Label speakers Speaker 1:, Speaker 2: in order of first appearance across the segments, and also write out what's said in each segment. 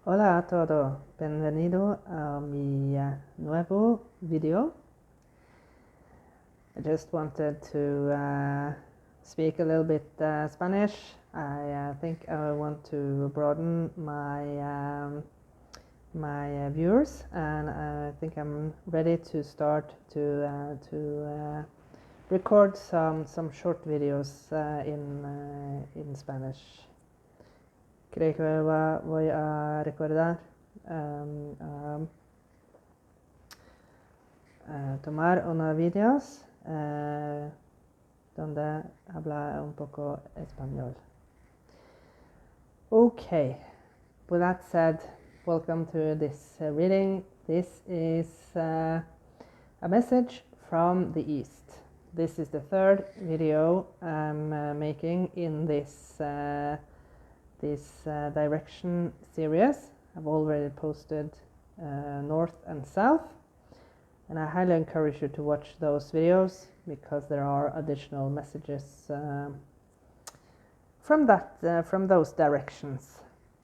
Speaker 1: Hola a todos, bienvenido a mi nuevo video. I just wanted to speak a little bit Spanish. I think I want to broaden my viewers, and I think I'm ready to start to record some short videos in Spanish. Creo que voy a recordar tomar unos vídeos donde habla un poco español. Okay, with that said, welcome to this reading. This is a message from the East. This is the third video I'm making in this direction series. I've already posted north and south, and I highly encourage you to watch those videos because there are additional messages from those directions.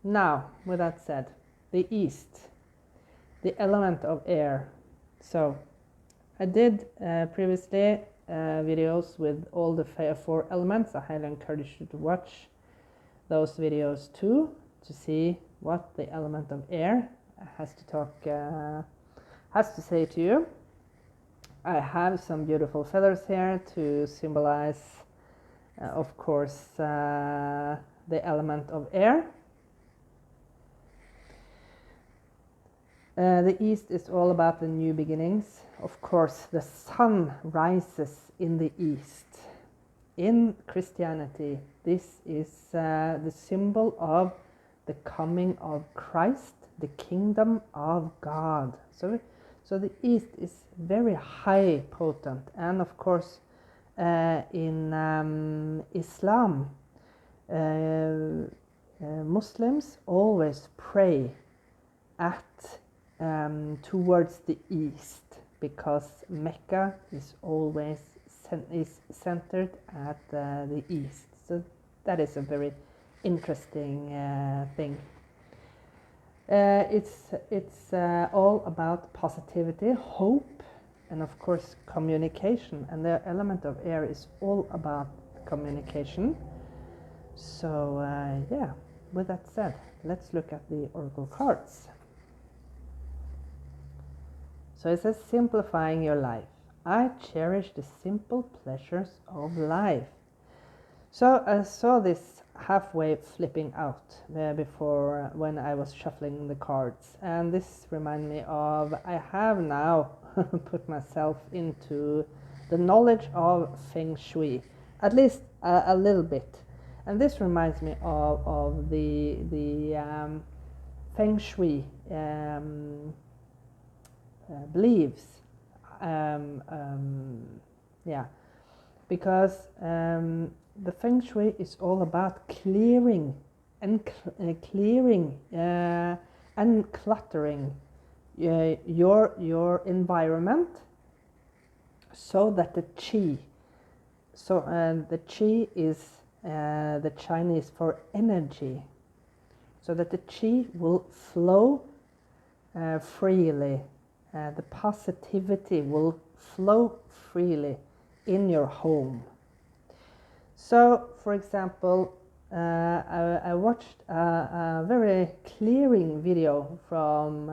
Speaker 1: Now, with that said, the East, the element of air. So I did previously videos with all the four elements. I highly encourage you to watch those videos too, to see what the element of air has to say to you. I have some beautiful feathers here to symbolize, of course, the element of air. The East is all about the new beginnings. Of course, the sun rises in the East. In Christianity, this is the symbol of the coming of Christ, the kingdom of God. So the East is very high potent, and of course, in Islam, Muslims always pray at towards the East because Mecca is always is centered at the East. So that is a very interesting thing. It's all about positivity, hope, and of course communication. And the element of air is all about communication. So yeah, with that said, let's look at the oracle cards. So it says, simplifying your life. I cherish the simple pleasures of life. So I saw this halfway flipping out before when I was shuffling the cards, and this reminded me of I have now put myself into the knowledge of Feng Shui, at least a little bit, and this reminds me of the Feng Shui beliefs. Yeah, because the Feng Shui is all about clearing and cluttering your environment, so that the qi. So the qi is the Chinese for energy, so that the qi will flow freely. The positivity will flow freely in your home. So, for example, I watched a very clearing video from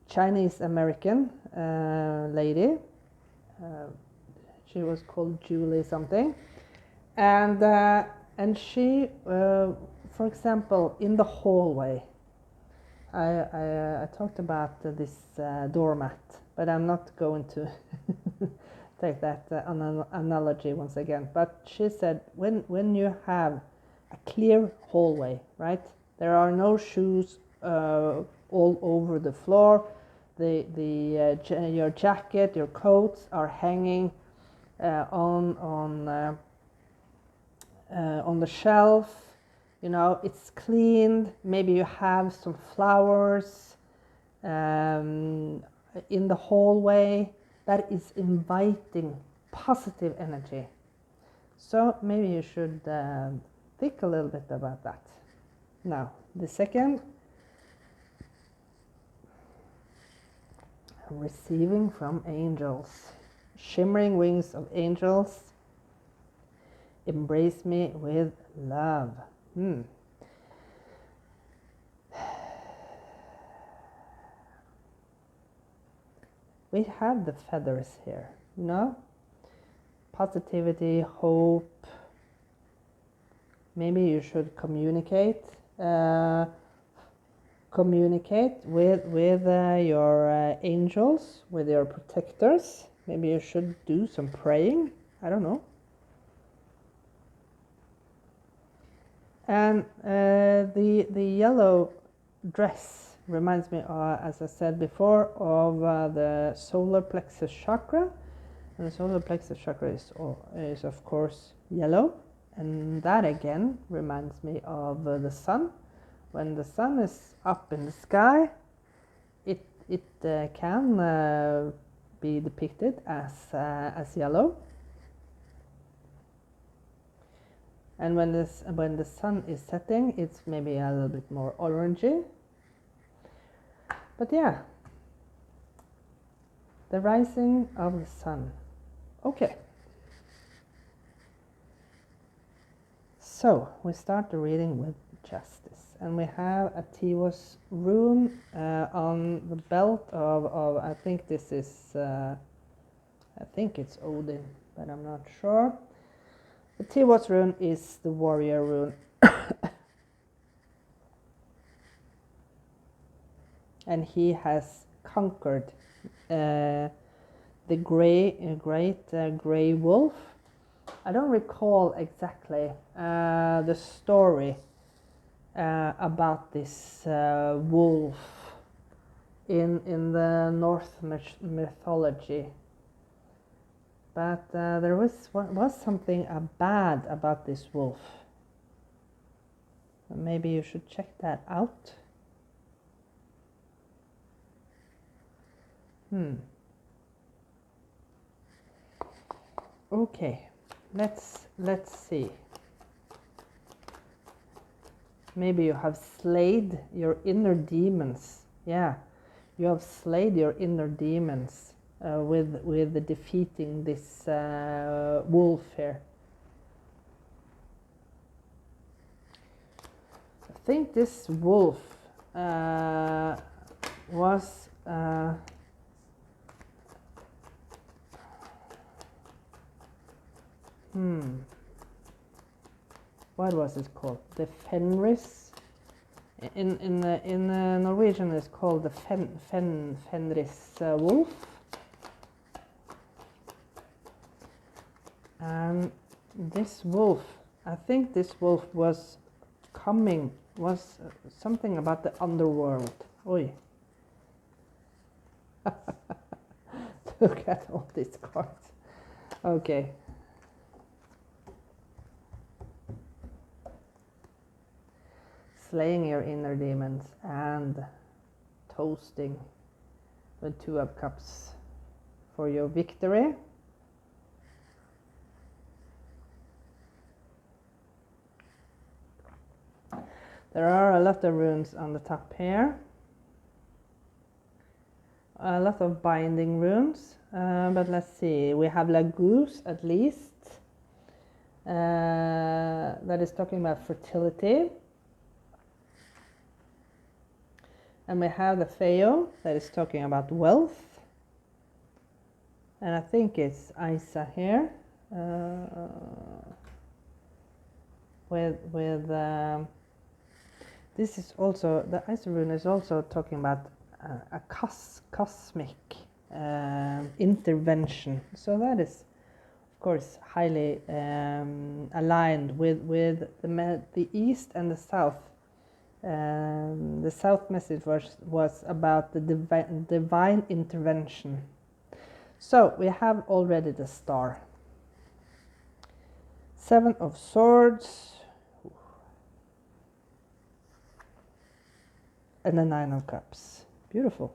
Speaker 1: Chinese American lady. She was called Julie something, and she, for example, in the hallway. I talked about this doormat, but I'm not going to take that analogy once again. But she said, when you have a clear hallway, right? There are no shoes all over the floor. Your jacket, your coats are hanging on the shelf. You know, it's cleaned. Maybe you have some flowers in the hallway. That is inviting positive energy. So maybe you should think a little bit about that. Now, the second, receiving from angels. Shimmering wings of angels, embrace me with love. We have the feathers here, you know? Positivity, hope. Maybe you should communicate. Communicate with your angels, with your protectors. Maybe you should do some praying. I don't know. And the yellow dress reminds me, as I said before, of the solar plexus chakra. And the solar plexus chakra is of course yellow. And that again reminds me of the sun. When the sun is up in the sky, it can be depicted as yellow. And when the sun is setting, it's maybe a little bit more orangey. But yeah, the rising of the sun. Okay. So we start the reading with justice, and we have a Tivos rune on the belt of I think this is I think it's Odin, but I'm not sure. The Tivos rune is the warrior rune. And he has conquered the great grey wolf. I don't recall exactly the story about this wolf in the Norse mythology, but there was something bad about this wolf. Maybe you should check that out. Okay, let's see. Maybe you have slayed your inner demons. Yeah, you have slayed your inner demons with defeating this wolf here. I think this wolf was what was it called? The Fenris. In Norwegian, it's called the Fenris wolf. And this wolf, I think this wolf was something about the underworld. Oi. Look at all these cards. Okay. Slaying your inner demons and toasting with 2 of cups for your victory. There are a lot of runes on the top here. A lot of binding runes, but let's see. We have Laguz at least. That is talking about fertility. And we have the Feo that is talking about wealth. And I think it's Isa here. This is also, the Isa rune is also talking about a cosmic intervention. So that is, of course, highly aligned with the East and the South. The South message was about the divine intervention. So we have already the star. 7 of Swords. And the 9 of Cups. Beautiful.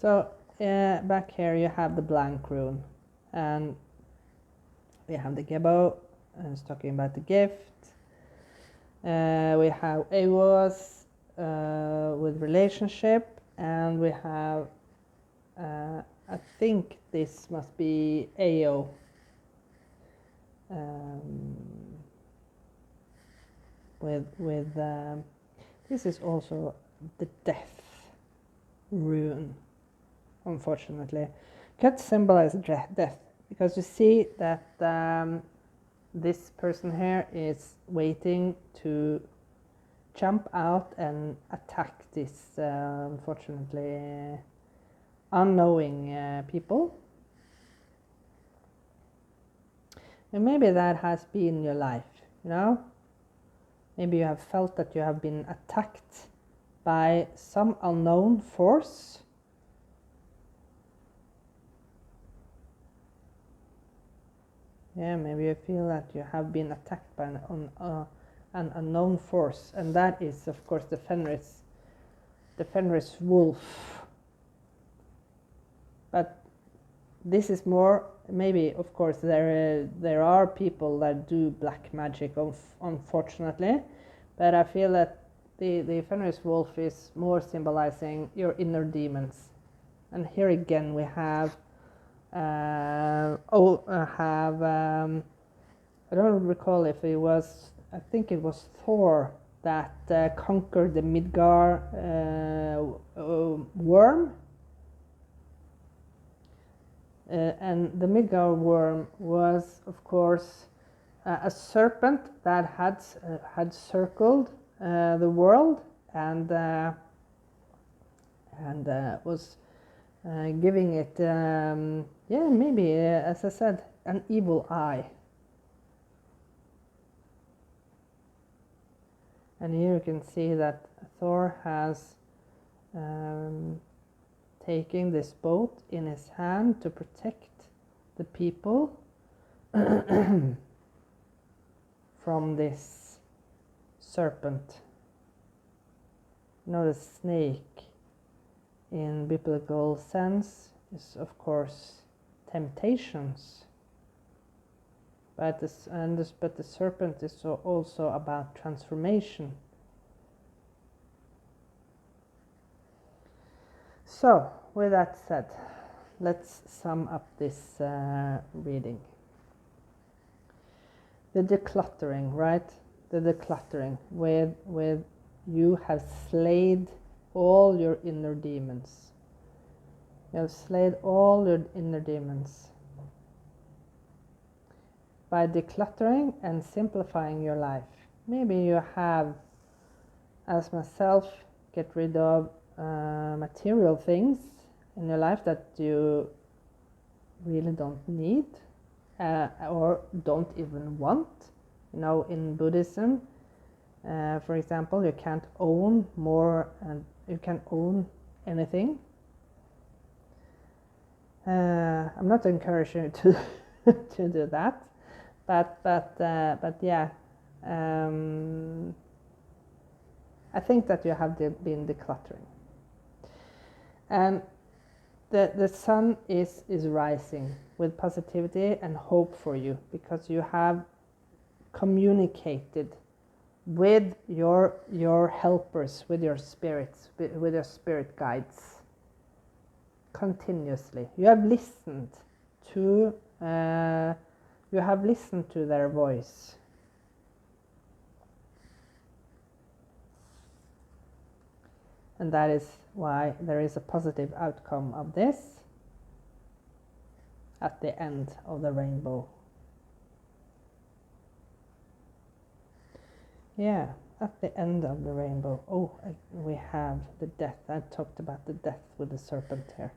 Speaker 1: So back here you have the blank rune. And We have the Gebo, it's talking about the gift. We have Avos with relationship, and we have, I think this must be Ao. With this is also the death rune, unfortunately. Could symbolize death, because you see that this person here is waiting to jump out and attack this, unfortunately, unknowing people. And maybe that has been your life, you know? Maybe you have felt that you have been attacked by some unknown force. Yeah, maybe you feel that you have been attacked by an unknown force, and that is, of course, the Fenris wolf. But this is more, maybe, of course, there are people that do black magic, unfortunately, but I feel that the Fenris wolf is more symbolizing your inner demons. And here again we have I don't recall if it was, I think it was Thor that conquered the Midgard worm. And the Midgard worm was, of course, a serpent that had circled the world and was giving it, yeah, maybe, as I said, an evil eye. And here you can see that Thor has taking this boat in his hand to protect the people from this serpent. You know, the snake in biblical sense is, of course, temptations, but the serpent is also about transformation. So, with that said, let's sum up this reading. The decluttering, right? The decluttering with you have slayed all your inner demons. You have slayed all your inner demons. By decluttering and simplifying your life. Maybe you have, as myself, get rid of material things in your life that you really don't need or don't even want. You know, in Buddhism, for example, you can't own more, and you can own anything. I'm not encouraging you to to do that, but yeah. I think that you have been decluttering. And the sun is rising with positivity and hope for you, because you have communicated with your helpers, with your spirits, with your spirit guides continuously. You have listened to their voice. And that is why there is a positive outcome of this at the end of the rainbow. Yeah, at the end of the rainbow. Oh, we have the death. I talked about the death with the serpent here.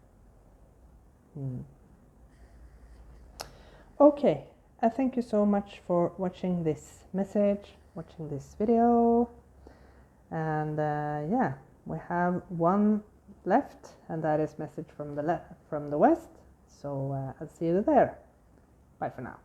Speaker 1: Okay, I thank you so much for watching this message, watching this video. And yeah. We have one left, and that is message from the west. So I'll see you there. Bye for now.